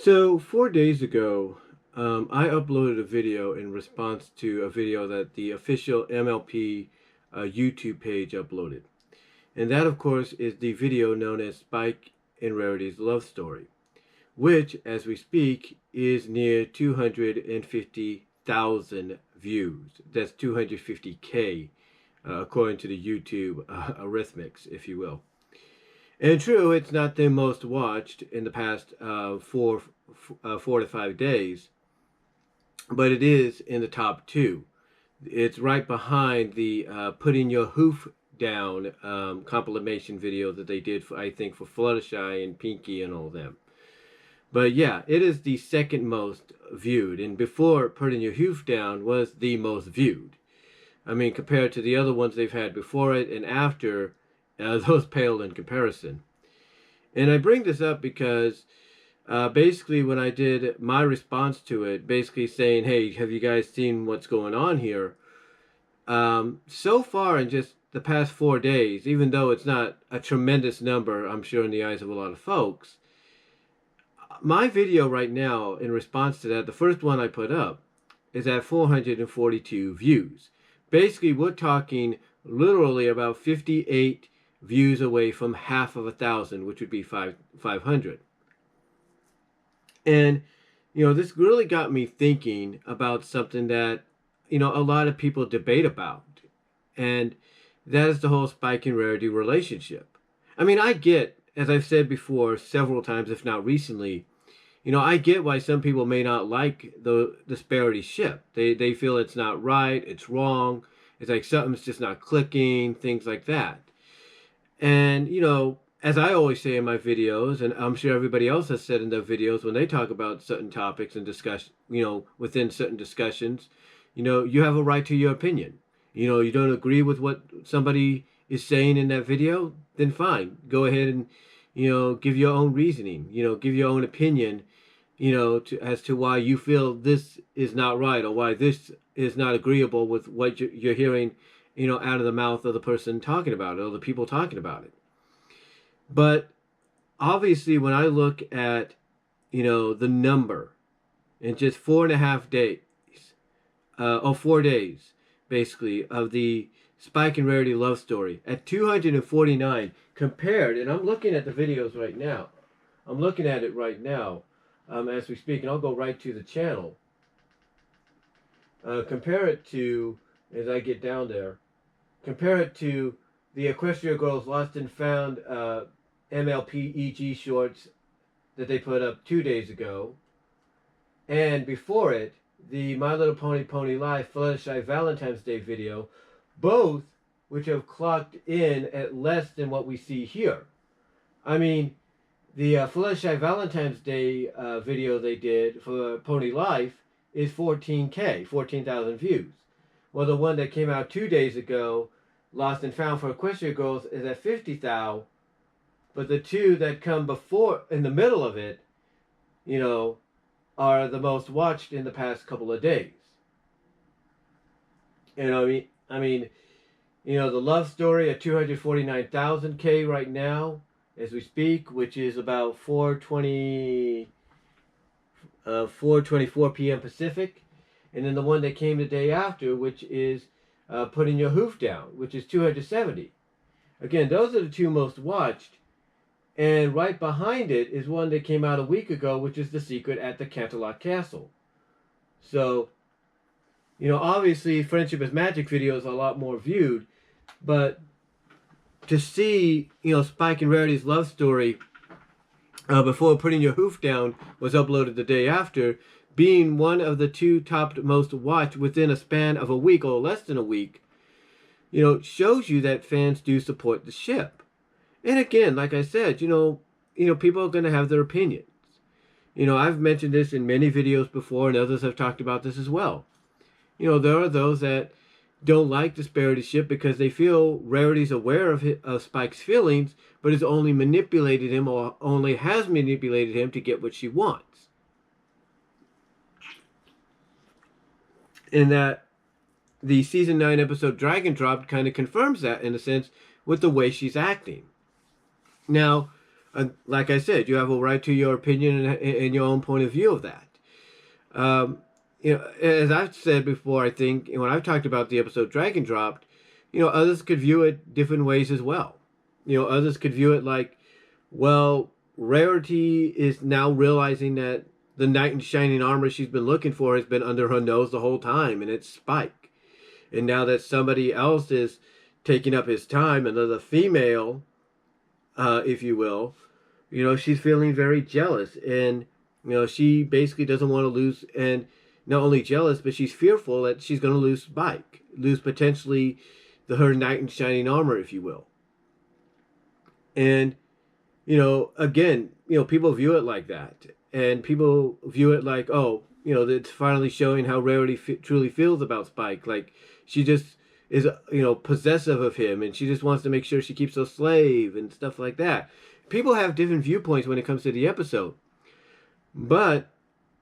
So 4 days ago, I uploaded a video in response to a video that the official MLP YouTube page uploaded. And that, of course, is the video known as Spike and Rarity's Love Story, which, as we speak, is near 250,000 views. That's 250K, according to the YouTube arithmetics, if you will. And true, it's not the most watched in the past 4 to 5 days, but it is in the top 2. It's right behind the Putting Your Hoof Down compilation video that they did, I think, for Fluttershy and Pinky and all them. But yeah, it is the second most viewed, and before Putting Your Hoof Down was the most viewed. I mean, compared to the other ones they've had before it and after, those pale in comparison. And I bring this up because basically when I did my response to it, basically saying, hey, have you guys seen what's going on here? So far in just the past 4 days, even though it's not a tremendous number, I'm sure in the eyes of a lot of folks, my video right now in response to that, the first one I put up, is at 442 views. Basically, we're talking literally about 58 views away from half of 1,000, which would be 500. And, this really got me thinking about something that, a lot of people debate about. And that is the whole Spike and Rarity relationship. I mean, I get, as I've said before several times, if not recently, I get why some people may not like the Sparity ship. They feel it's not right, it's wrong, it's like something's just not clicking, things like that. And, as I always say in my videos, and I'm sure everybody else has said in their videos when they talk about certain topics and discuss, within certain discussions, you have a right to your opinion. You don't agree with what somebody is saying in that video, then fine. Go ahead and, give your own reasoning, give your own opinion, as to why you feel this is not right or why this is not agreeable with what you're hearing, out of the mouth of the person talking about it or the people talking about it. But obviously when I look at, the number in just 4.5 days, or 4 days, basically, of the Spike and Rarity love story at 249 compared, and I'm looking at the videos right now. I'm looking at it right now as we speak, and I'll go right to the channel. Compare it to, as I get down there, compare it to the Equestria Girls Lost and Found MLP EG shorts that they put up 2 days ago. And before it, the My Little Pony Pony Live Fluttershy Valentine's Day video, both which have clocked in at less than what we see here. I mean, the Fluttershy Valentine's Day video they did for Pony Life is 14,000 views. Well, the one that came out 2 days ago, Lost and Found for Equestria Girls, is at 50,000. But the two that come before, in the middle of it, are the most watched in the past couple of days. I mean, the love story at 249,000 K right now, as we speak, which is about 4:24 p.m. Pacific. And then the one that came the day after, which is Putting Your Hoof Down, which is 270. Again, those are the two most watched. And right behind it is one that came out a week ago, which is The Secret at the Canterlot Castle. So, obviously Friendship is Magic videos are a lot more viewed. But to see, Spike and Rarity's love story before Putting Your Hoof Down was uploaded the day after, being one of the two top most watched within a span of a week or less than a week, shows you that fans do support the ship. And again, like I said, people are going to have their opinions. I've mentioned this in many videos before, and others have talked about this as well. There are those that don't like the Sparity ship because they feel Rarity's aware of Spike's feelings, but has only manipulated him or only has manipulated him to get what she wants. And that the season 9 episode Dragon Drop kind of confirms that in a sense with the way she's acting. Now, like I said, you have a right to your opinion and your own point of view of that. Um, as I've said before, I think when I've talked about the episode Dragon Dropped, others could view it different ways as well. Others could view it like, well, Rarity is now realizing that the knight in shining armor she's been looking for has been under her nose the whole time, and it's Spike. And now that somebody else is taking up his time, another female, if you will, she's feeling very jealous. And, she basically doesn't want to lose. And not only jealous, but she's fearful that she's going to lose Spike, lose potentially her knight in shining armor, if you will. And, again, people view it like that. And people view it like, oh, it's finally showing how Rarity truly feels about Spike. Like, she just is, possessive of him, and she just wants to make sure she keeps a slave and stuff like that. People have different viewpoints when it comes to the episode. But,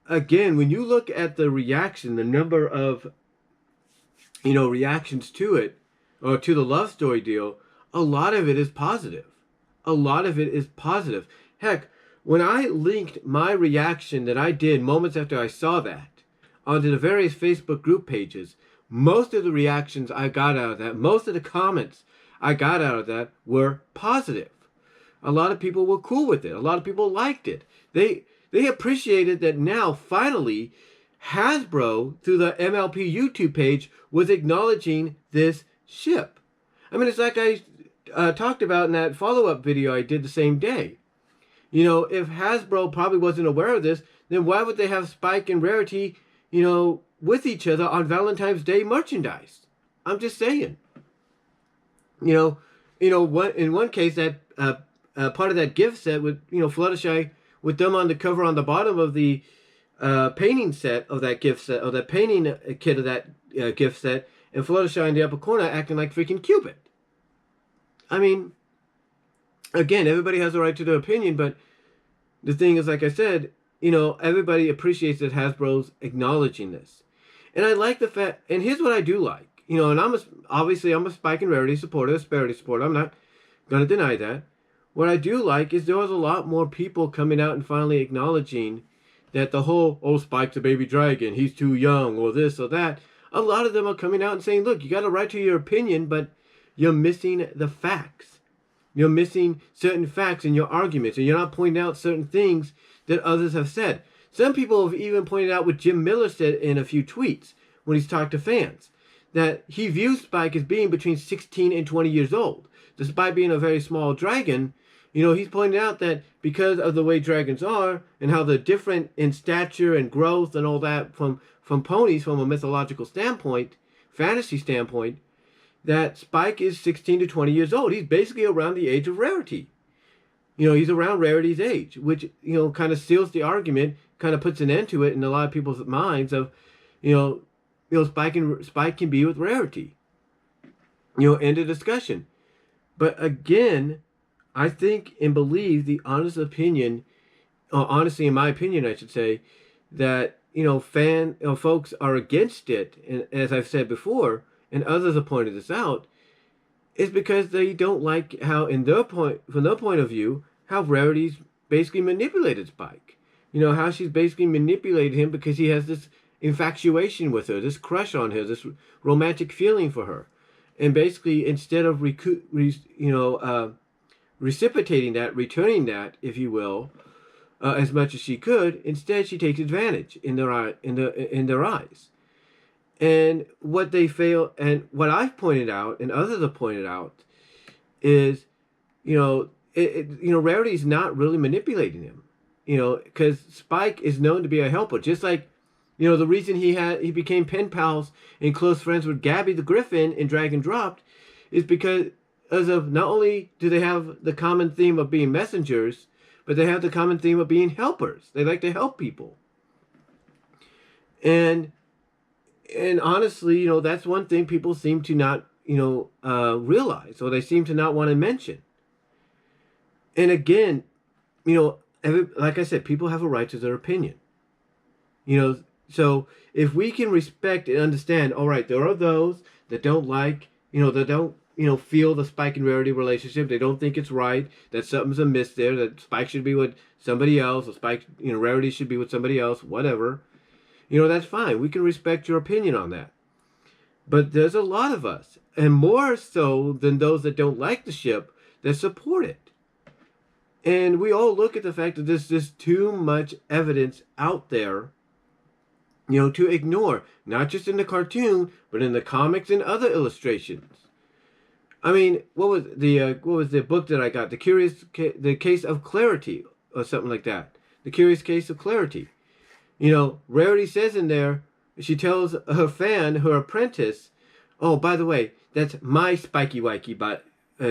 again, when you look at the reaction, the number of, reactions to it, or to the love story deal, a lot of it is positive. A lot of it is positive. Heck, when I linked my reaction that I did moments after I saw that onto the various Facebook group pages, most of the reactions I got out of that, most of the comments I got out of that were positive. A lot of people were cool with it. A lot of people liked it. They appreciated that now, finally, Hasbro, through the MLP YouTube page, was acknowledging this ship. I mean, it's like I talked about in that follow-up video I did the same day. If Hasbro probably wasn't aware of this, then why would they have Spike and Rarity, with each other on Valentine's Day merchandise? I'm just saying. In one case, that part of that gift set with, Fluttershy with them on the cover on the bottom of the painting set of that gift set, or the painting kit of that gift set, and Fluttershy in the upper corner acting like freaking Cupid. I mean, again, everybody has a right to their opinion, but the thing is, like I said, everybody appreciates that Hasbro's acknowledging this. And I like the fact, and here's what I do like, and obviously I'm a Spike and Rarity supporter, a Sparity supporter, I'm not going to deny that. What I do like is there was a lot more people coming out and finally acknowledging that the whole, oh, Spike's a baby dragon, he's too young, or this or that, a lot of them are coming out and saying, look, you got a right to your opinion, but you're missing the facts. You're missing certain facts in your arguments, and you're not pointing out certain things that others have said. Some people have even pointed out what Jim Miller said in a few tweets when he's talked to fans, that he views Spike as being between 16 and 20 years old. Despite being a very small dragon, he's pointed out that because of the way dragons are and how they're different in stature and growth and all that from ponies from a mythological standpoint, fantasy standpoint, that Spike is 16 to 20 years old. He's basically around the age of Rarity. He's around Rarity's age, which, kind of seals the argument, kind of puts an end to it in a lot of people's minds of, Spike can be with Rarity. End of discussion. But again, I think and believe the honest opinion, honestly, in my opinion, I should say, that, folks are against it. And as I've said before, and others have pointed this out, is because they don't like how, from their point of view, how Rarity's basically manipulated Spike. How she's basically manipulated him because he has this infatuation with her, this crush on her, this romantic feeling for her. And basically, instead of reciprocating that, returning that, if you will, as much as she could, instead she takes advantage in their eyes. And what they fail, and what I've pointed out, and others have pointed out, is, Rarity's not really manipulating him, because Spike is known to be a helper. Just like, the reason he became pen pals and close friends with Gabby the Griffin in Dragon Dropped is because of not only do they have the common theme of being messengers, but they have the common theme of being helpers. They like to help people. And honestly, that's one thing people seem to not, realize, or they seem to not want to mention. And again, like I said, people have a right to their opinion. So if we can respect and understand, all right, there are those that don't like, that don't feel the Spike and Rarity relationship. They don't think it's right, that something's amiss there, that Spike should be with somebody else, or Spike, Rarity should be with somebody else, whatever. That's fine. We can respect your opinion on that. But there's a lot of us, and more so than those that don't like the ship, that support it. And we all look at the fact that there's just too much evidence out there, to ignore. Not just in the cartoon, but in the comics and other illustrations. I mean, what was the book that I got? The Case of Clarity, or something like that. The Curious Case of Clarity. Rarity says in there, she tells her fan, her apprentice, oh, by the way, that's my Spiky Wikey, but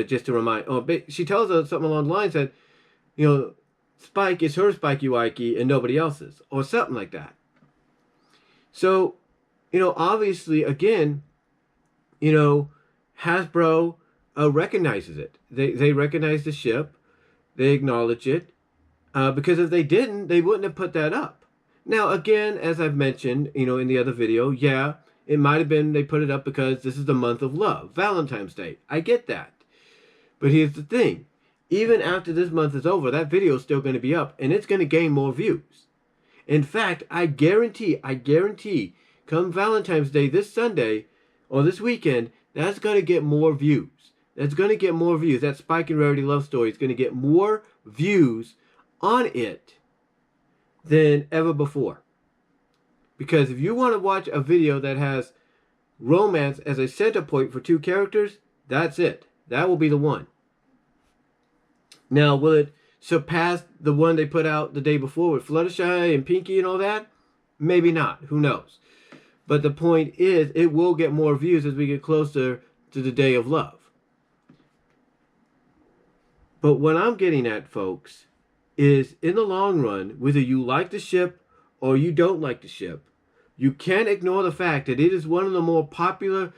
just to remind. Oh, she tells her something along the lines that, Spike is her Spiky Wikey and nobody else's, or something like that. So, obviously, again, Hasbro recognizes it. They recognize the ship. They acknowledge it. Because if they didn't, they wouldn't have put that up. Now, again, as I've mentioned, in the other video, yeah, it might have been they put it up because this is the month of love, Valentine's Day. I get that. But here's the thing. Even after this month is over, that video is still going to be up, and it's going to gain more views. In fact, I guarantee, come Valentine's Day this Sunday, or this weekend, that's going to get more views. That's going to get more views. That Spike and Rarity love story is going to get more views on it than ever before. Because if you want to watch a video that has romance as a center point for two characters, that's it. That will be the one. Now, will it surpass the one they put out the day before with Fluttershy and Pinky and all that? Maybe not. Who knows? But the point is, it will get more views as we get closer to the day of love. But what I'm getting at, folks, is in the long run, whether you like the ship or you don't like the ship, you can't ignore the fact that it is one of the more popular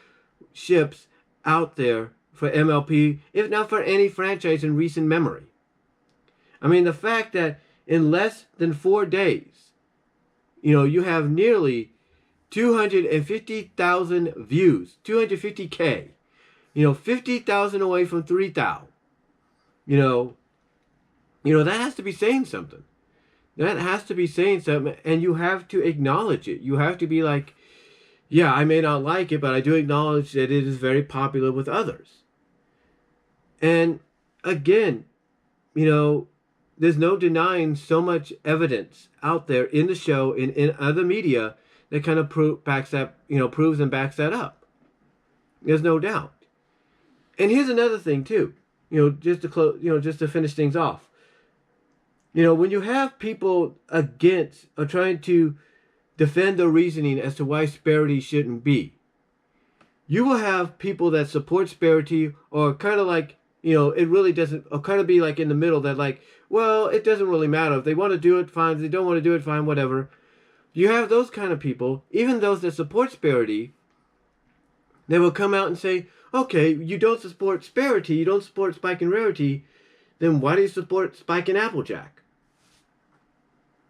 ships out there for MLP, if not for any franchise in recent memory. I mean, the fact that in less than 4 days, you have nearly 250,000 views, 250K, 50,000 away from 3,000, that has to be saying something. That has to be saying something, and you have to acknowledge it. You have to be like, yeah, I may not like it, but I do acknowledge that it is very popular with others. And again, there's no denying so much evidence out there in the show, in other media, that kind of proves and backs that up. There's no doubt. And here's another thing too, just to close, just to finish things off. When you have people against or trying to defend the reasoning as to why Sparity shouldn't be, you will have people that support Sparity, or kind of like, it really doesn't, or kind of be like in the middle, that like, well, it doesn't really matter. If they want to do it, fine. If they don't want to do it, fine, whatever. You have those kind of people, even those that support Sparity, they will come out and say, okay, you don't support Sparity, you don't support Spike and Rarity, then why do you support Spike and Applejack?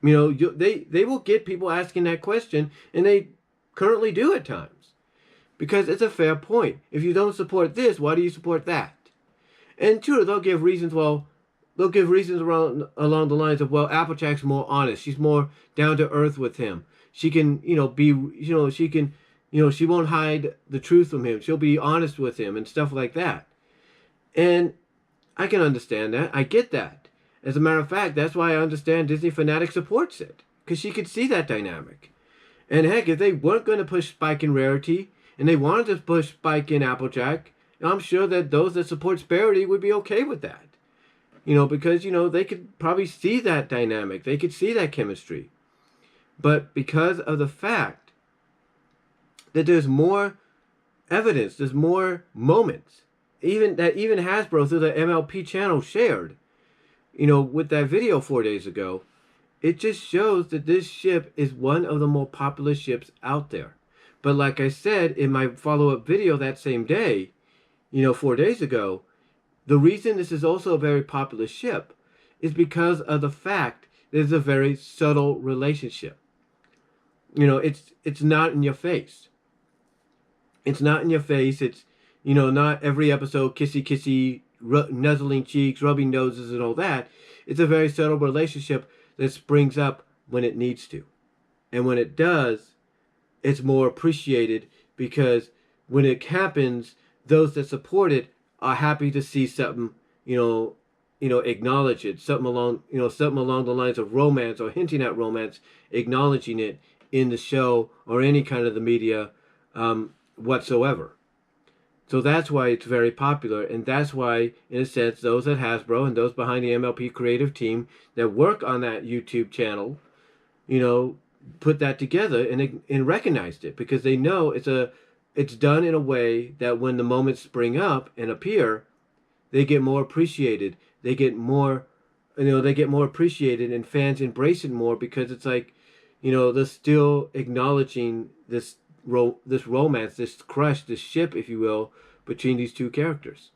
They will get people asking that question, and they currently do at times. Because it's a fair point. If you don't support this, why do you support that? And sure, they'll give reasons, along the lines of, well, Applejack's more honest. She's more down to earth with him. She can, she won't hide the truth from him. She'll be honest with him and stuff like that. And I can understand that. I get that. As a matter of fact, that's why I understand Disney Fanatic supports it. Because she could see that dynamic. And heck, if they weren't going to push Spike and Rarity, and they wanted to push Spike and Applejack, I'm sure that those that support Sparity would be okay with that. Because, they could probably see that dynamic. They could see that chemistry. But because of the fact that there's more evidence, there's more moments, even Hasbro through the MLP channel shared, with that video 4 days ago, it just shows that this ship is one of the more popular ships out there. But like I said in my follow-up video that same day, 4 days ago, the reason this is also a very popular ship is because of the fact that it's a very subtle relationship. It's not in your face. It's not in your face. It's, You know, not every episode kissy kissy, nuzzling cheeks, rubbing noses, and all that. It's a very subtle relationship that springs up when it needs to. And when it does, it's more appreciated because when it happens, those that support it are happy to see something, acknowledge it, something along the lines of romance or hinting at romance, acknowledging it in the show or any kind of the media whatsoever. So that's why it's very popular, and that's why, in a sense, those at Hasbro and those behind the MLP creative team that work on that YouTube channel, put that together and recognized it, because they know it's done in a way that when the moments spring up and appear, they get more appreciated. They get more appreciated, and fans embrace it more because it's like, they're still acknowledging this romance, this crush, this ship, if you will, between these two characters.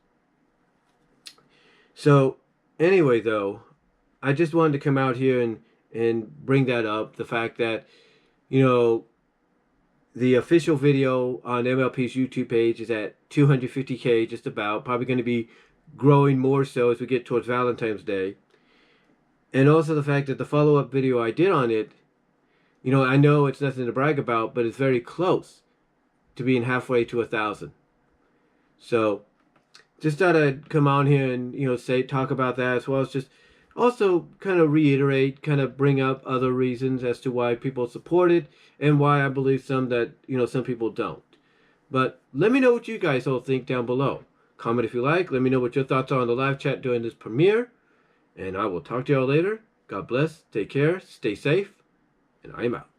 So anyway, though, I just wanted to come out here and bring that up, the fact that, the official video on MLP's YouTube page is at 250K, just about, probably going to be growing more so as we get towards Valentine's Day. And also the fact that the follow-up video I did on it, I know it's nothing to brag about, but it's very close to being halfway to 1,000. So just thought I'd come on here and, talk about that, as well as just also kind of reiterate, kind of bring up other reasons as to why people support it and why I believe some people don't. But let me know what you guys all think down below. Comment if you like. Let me know what your thoughts are on the live chat during this premiere. And I will talk to y'all later. God bless. Take care. Stay safe. And I am out.